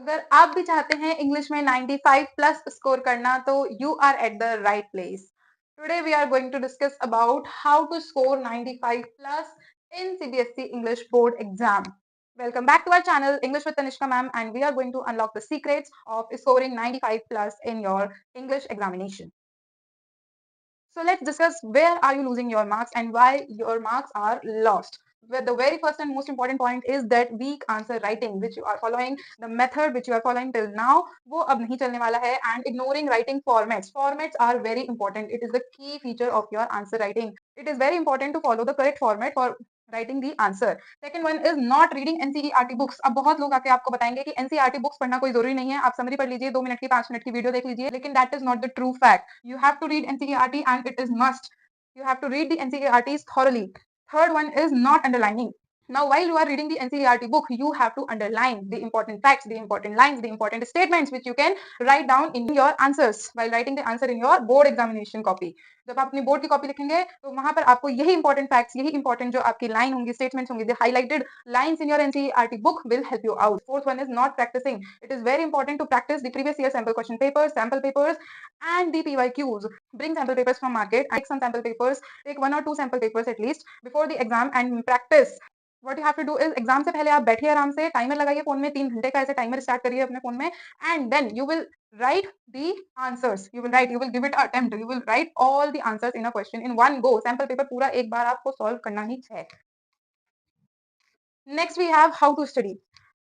अगर आप भी चाहते हैं इंग्लिश में 95 प्लस स्कोर करना तो you are at the right place. Today we are going to discuss about how to score 95 plus in CBSE English board exam. Welcome back to our channel English with Tanishka ma'am, and we are going to unlock the secrets of scoring 95 plus in your English examination. So let's discuss where are you losing your marks and why your marks are lost. Where the very first and most important point is that weak answer writing which you are following, the method which you are following till now, वो अब नहीं चलने वाला है. And ignoring writing formats. Formats are very important. It is the key feature of your answer writing. It is very important to follow the correct format for writing the answer. Second one is not reading NCERT books. अब बहुत लोग आके आपको बताएंगे कि NCERT books पढ़ना कोई जरूरी नहीं है, आप समरी पढ़ लीजिए, 2 मिनट की 5 मिनट की वीडियो देख लीजिए, लेकिन that is not the true fact. You have to read NCERT and it is must. You have to read the NCERTs thoroughly. Third one is not underlining. Now, while you are reading the NCERT book, you have to underline the important facts, the important lines, the important statements which you can write down in your answers while writing the answer in your board examination copy. जब आप अपनी board की copy लिखेंगे तो वहां पर आपको यही इंपॉर्टेंट फैक्ट्स, यही इंपॉर्टेंट जो आपकी लाइन होंगी, स्टेटमेंट्स होंगी, the highlighted lines in your NCERT book will help you out. Fourth one is not practising. It is very important to practise the previous year sample papers and the PYQs. Bring sample papers from market, take some sample papers, take 1 or 2 sample papers at least before the exam and practice. What you have to do is exam से पहले आप बैठिए आराम से, timer लगाइए phone में, 3 घंटे का ऐसे टाइमर स्टार्ट करिए अपने फोन में, and then you will write the answers. You will give it an attempt. You will write all the answers in a question in one go. Sample paper पूरा एक बार आपको solve करना ही है. Next we have how to study.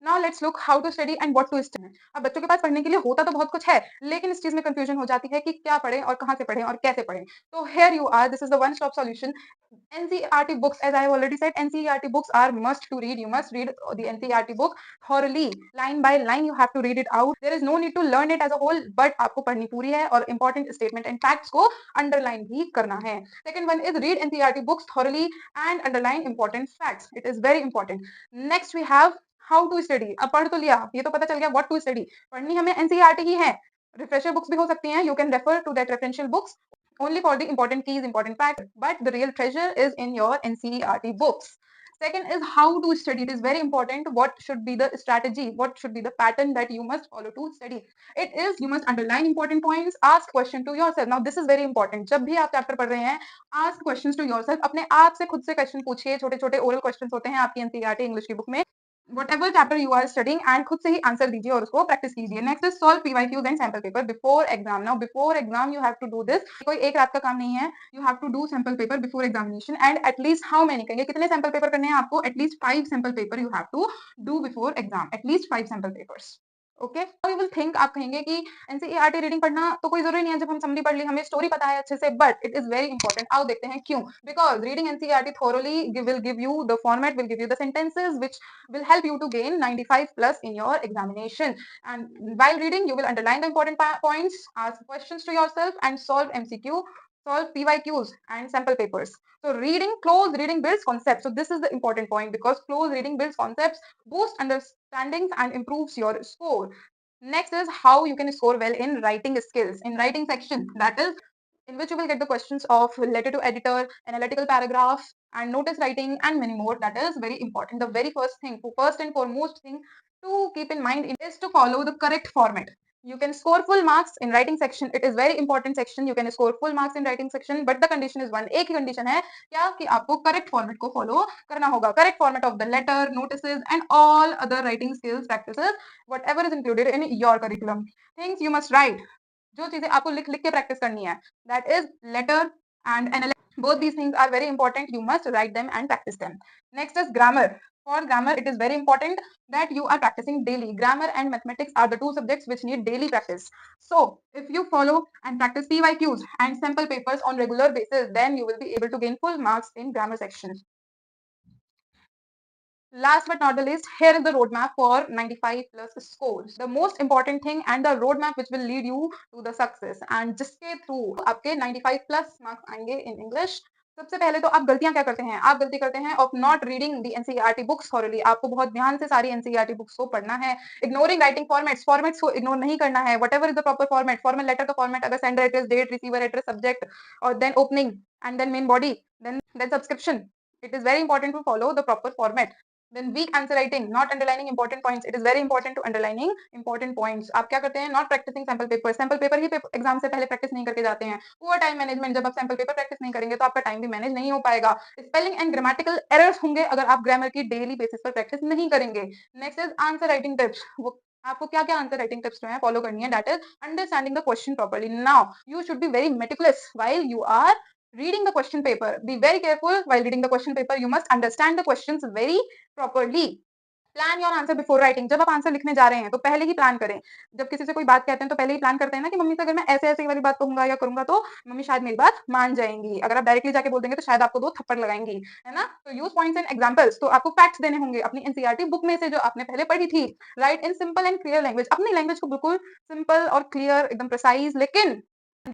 Now let's look how to study and what to study. अब बच्चों के पास पढ़ने के लिए होता तो बहुत कुछ है, लेकिन इस चीज में कंफ्यूजन हो जाती है कि क्या पढ़ें और कहाँ से पढ़ें और कैसे पढ़ें. तो here you are. This is the one stop solution. NCERT books, as I have already said, NCERT books are must to read. You must read the NCERT book thoroughly, line by line. You have to read it out. There is no need to learn it as a whole, but आपको पढ़नी पूरी है और important statement and facts को underline भी करना है. Second one is read NCERT books thoroughly and underline important facts. It is very important. Next we have how to study. अब पढ़ तो लिया, ये तो पता चल गया what to study. पढ़नी हमें NCERT ही है. रिफ्रेशर बुक्स भी हो सकती हैं. You can refer to that referential books only for the important keys, important facts, but the real treasure is in your NCERT books. Second is how to study. It is very important. What should be the strategy? What should be the pattern that you must follow to study? It is you must underline important points. Ask question to yourself. Now this is very important. जब भी आप chapter पढ़ रहे हैं, ask questions to yourself. अपने आप से खुद से क्वेश्चन पूछिए. छोटे छोटे ओरल क्वेश्चंस होते हैं आपकी NCERT इंग्लिश की बुक में. whatever chapter you are studying and खुद से ही आंसर दीजिए और उसको प्रैक्टिस कीजिए. Next is solve PYQs and sample paper before exam. Now before exam you have to do this. कोई एक रात का काम नहीं है. You have to do sample paper before examination and at least how many कहेंगे कितने सैंपल पेपर करने हैं आपको. At least 5 sample paper you have to do before exam. At least 5 sample papers. Okay, you will think, आप कहेंगे कि एनसीईआरटी रीडिंग पढ़ना तो कोई जरूरी नहीं है, जब हम समरी पढ़ ली, हमें स्टोरी पता है अच्छे से, but it is very important. आओ देखते हैं क्यों. Because reading NCERT thoroughly will give you the format, will give you the sentences which will help you to gain 95 plus in your examination. And while reading you will underline the important points, ask questions to yourself and solve MCQ, solve PYQs and sample papers. So reading, close reading builds concepts. So this is the important point, because close reading builds concepts, boosts understandings and improves your score. Next is how you can score well in writing skills. In writing section, that is in which you will get the questions of letter to editor, analytical paragraph, and notice writing, and many more. That is very important. The very first and foremost thing to keep in mind is to follow the correct format. You can score full marks in writing section. It is very important section. You can score full marks in writing section, but the condition is one. एक ही condition है क्या कि आपको correct format को follow करना होगा. Correct format of the letter, notices, and all other writing skills practices, whatever is included in your curriculum. Things you must write. जो चीजें आपको लिख लिख के प्रैक्टिस करनी है, that is letter and analysis. Both these things are very important. You must write them and practice them. Next is grammar. For grammar, it is very important that you are practicing daily. Grammar and mathematics are the two subjects which need daily practice. So if you follow and practice PYQs and sample papers on regular basis, then you will be able to gain full marks in grammar section. Last but not the least, here is the roadmap for 95 plus scores. The most important thing and the roadmap which will lead you to the success, and जिसके through आपके 95 plus marks आएंगे in English. सबसे पहले तो आप गलतियां क्या करते हैं. आप गलती करते हैं of not reading the NCERT books thoroughly. आपको बहुत ध्यान से सारी NCERT books को पढ़ना है. Ignoring writing formats को ignore नहीं करना है. Whatever is the proper format, formal letter का format, अगर sender address, date, receiver address, subject, और then opening, and then main body, then subscription. It is very important to follow the proper format. Then weak answer writing, not underlining important points. It is very important to underlining important points. आप क्या करते हैं? Not practicing sample paper. Sample paper he exam से पहले practice नहीं करके जाते हैं. Poor time management, जब आप sample paper प्रैक्टिस नहीं करेंगे तो आपका टाइम भी मैनेज नहीं हो पाएगा. Spelling and grammatical errors होंगे अगर आप ग्रामर की डेली बेसिस पर प्रैक्टिस नहीं करेंगे. Next is answer writing tips. वो आपको क्या क्या आंसर राइटिंग टिप्स जो है फॉलो करनी है. That is understanding the question properly. Now you should be very meticulous while you are reading the question paper. Be very careful while reading the question paper. You must understand the questions very properly. Plan your answer before writing. जब आप answer लिखने जा रहे हैं तो पहले ही plan करें. जब किसी से कोई बात कहते हैं तो पहले ही प्लान करते हैं ना कि मम्मी से अगर मैं ऐसे ऐसे वाली बात कहूंगा या करूंगा तो मम्मी शायद मेरी बात मान जाएंगी. अगर आप डायरेक्टली जाके बोल देंगे तो शायद आपको 2 थप्पड़ लगाएंगी, है ना. तो यूज पॉइंट्स एंड एग्जांपल्स. तो आपको फैक्ट्स देने होंगे अपनी एनसीईआरटी बुक में से जो आपने पहले पढ़ी थी. Right in simple and clear language. अपनी लैंग्वेज को बिल्कुल सिंपल और क्लियर, एकदम प्रिसाइज, लेकिन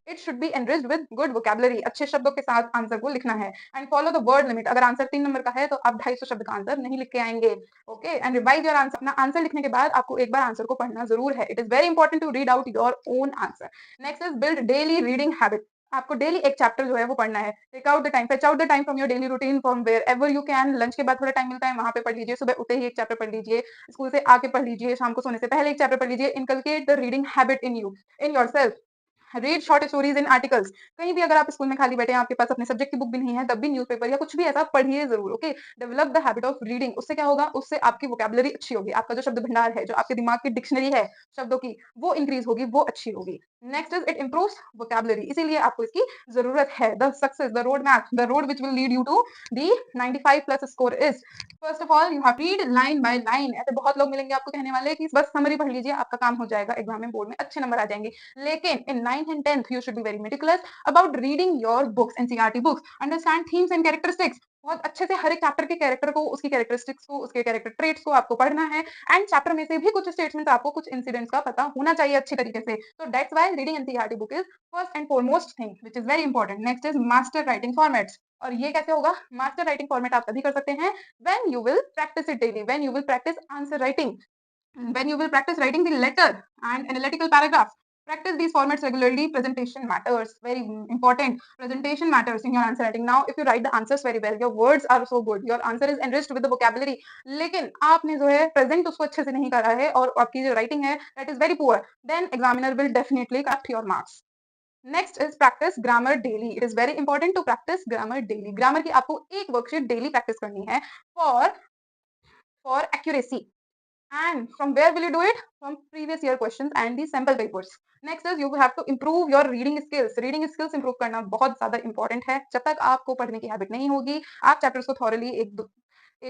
it should be enriched with good vocabulary. अच्छे शब्दों के साथ आंसर को लिखना है. And follow the word limit. अगर आंसर 3 नंबर का है तो आप 250 शब्द का आंसर नहीं लिख के आएंगे. Okay. And revise your answer. अपना आंसर लिखने के बाद आपको एक बार आंसर को पढ़ना जरूर है. It is very important to read out your own answer. Next is build daily reading habit. आपको डेली एक चैप्टर जो है वो पढ़ना है. Take out the time, fetch out the time from your daily routine from wherever you can. Lunch के बाद थोड़ा टाइम मिलता है वहां पे पढ़ लीजिए. सुबह उठते ही एक चैप्टर पढ़ लीजिए. स्कूल से आके पढ़ लीजिए. शाम को सोने से पहले एक चैप्टर पढ़ लीजिए. Inculcate the reading habit in you, in yourself. Read short stories in articles. कहीं भी अगर आप स्कूल में खाली बैठे हैं, आपके पास अपने सब्जेक्ट की बुक भी नहीं है, तब भी न्यूज़पेपर या कुछ भी ऐसा पढ़िए जरूर. Okay. Develop the habit of reading. उससे क्या होगा? उससे आपकी वोकैबुलरी अच्छी होगी. आपका जो शब्द भंडार है, जो आपके दिमाग की डिक्शनरी है शब्दों की, वो इंक्रीज होगी, वो अच्छी होगी. Next is it improves vocabulary. इसीलिए आपको इसकी जरूरत है. The success, the road map, the road which will lead you to the 95 plus score is, first of all you have read line by line. ऐसे बहुत लोग मिलेंगे आपको कहने वाले कि बस समरी पढ़ लीजिए, आपका काम हो जाएगा, एग्जाम में बोर्ड में अच्छे नंबर आ जाएंगे. लेकिन in 9th and 10th you should be very meticulous about reading your books, NCERT books. Understand themes and characteristics. बहुत अच्छे से हर एक चैप्टर के कैरेक्टर को, उसकी कैरेक्टरिस्टिक्स को, उसके कैरेक्टर ट्रेट्स को आपको पढ़ना है. एंड चैप्टर में से भी कुछ स्टेटमेंट्स आपको, कुछ इंसिडेंट्स का पता होना चाहिए अच्छी तरीके से. तो that's why reading NCERT book is first and foremost thing which is very important. Next is master writing formats. और ये कैसे होगा? मास्टर राइटिंग फॉर्मेट आप तभी कर सकते हैं when you will practice it daily, when you will practice answer writing, when you will practice writing the letter and analytical paragraph. Practice these formats regularly. Presentation matters, very important. Presentation matters in your answer writing. Now if you write the answers very well, your words are so good, your answer is enriched with the vocabulary, लेकिन आपने जो है present उसको अच्छे से नहीं करा है और आपकी जो writing है that is very poor, then examiner will definitely cut your marks. Next is practice grammar daily. It is very important to practice grammar daily. Grammar की आपको एक worksheet daily practice करनी है for accuracy. And from where will you do it? From previous year questions and the sample papers. Next is you have to improve your reading skills. Reading skills improve करना बहुत ज्यादा important है. जब तक आपको पढ़ने की हैबिट नहीं होगी, आप चैप्टर्स को थॉरली एक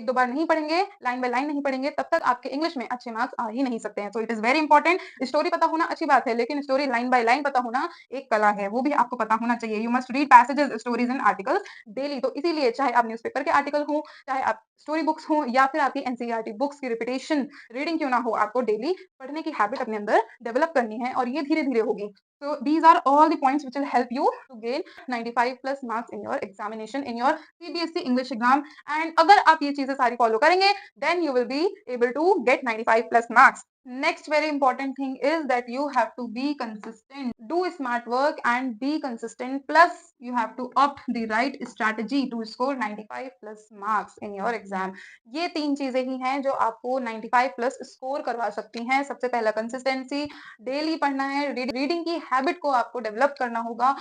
दो बार नहीं पढ़ेंगे, लाइन बाय लाइन नहीं पढ़ेंगे, तब तक आपके इंग्लिश में अच्छे मार्क्स आ ही नहीं सकते हैं. So it is very important. Story पता होना अच्छी बात है, लेकिन स्टोरी लाइन बाय लाइन पता होना एक कला है, वो भी आपको पता होना चाहिए. You must read passages, stories and articles daily. तो इसीलिए चाहे आप न्यूज़पेपर के आर्टिकल हो, चाहे आप स्टोरी बुक्स हो, या फिर आपकी एनसीईआरटी बुक्स की रिपीटेशन रीडिंग क्यों ना हो, आपको डेली पढ़ने की हैबिट अपने अंदर डेवलप करनी है और ये धीरे धीरे होगी. So these are all the points which will help you to gain 95 plus marks in your examination, in your CBSE English exam. And अगर आप ये चीजें सारी follow करेंगे, then you will be able to get 95 plus marks. Next very important thing is that you have to be consistent. Do smart work and be consistent. Plus you have to opt the right strategy to score 95 plus marks in your exam. ये 3 चीजें ही हैं जो आपको 95 plus score करवा सकती हैं. सबसे पहला कंसिस्टेंसी, डेली पढ़ना है, रीडिंग की हैबिट को आपको डेवलप करना होगा,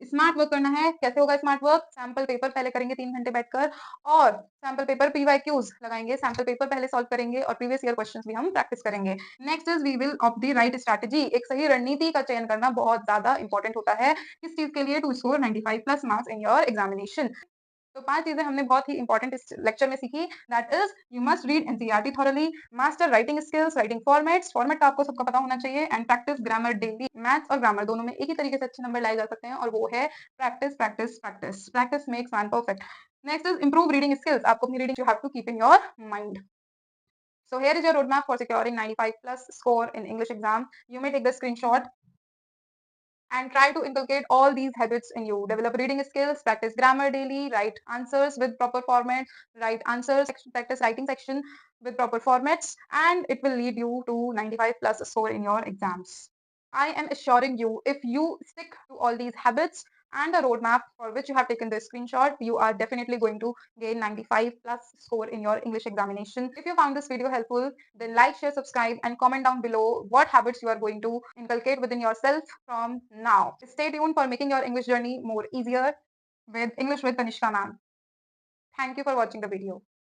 स्मार्ट वर्क करना है. कैसे होगा स्मार्ट वर्क? सैंपल पेपर पहले करेंगे 3 घंटे बैठकर, और सैंपल पेपर पीवाईक्यूज लगाएंगे, सैंपल पेपर पहले सॉल्व करेंगे और प्रीवियस ईयर क्वेश्चंस भी हम प्रैक्टिस करेंगे. Next is we will opt the right strategy. एक सही रणनीति का चयन करना बहुत ज्यादा इंपॉर्टेंट होता है किस चीज के लिए? To score 95 plus marks in your examination. तो 5 चीजें हमने बहुत ही इंपॉर्टेंट इस लेक्चर में सीखी. That is you must read NCERT thoroughly, master writing skills, writing formats, format तो आपको सबका पता होना चाहिए, and practice grammar daily. Maths और ग्रामर दोनों में एक ही तरीके से अच्छे नंबर लाए जा सकते हैं, और वो है practice practice practice. Practice makes man perfect. Next is improve reading skills. आपको अपनी reading you have to keep in your mind. So here is your roadmap for securing 95 plus score in English exam. You may take the screenshot and try to inculcate all these habits in you. Develop reading skills, practice grammar daily, write answers with proper format, write answers, practice writing section with proper formats, and it will lead you to 95 plus score in your exams. I am assuring you, if you stick to all these habits, and a roadmap for which you have taken the screenshot, you are definitely going to gain 95 plus score in your English examination. If you found this video helpful, then like, share, subscribe, and comment down below what habits you are going to inculcate within yourself from now. Stay tuned for making your English journey more easier with English with Tanishka ma'am. Thank you for watching the video.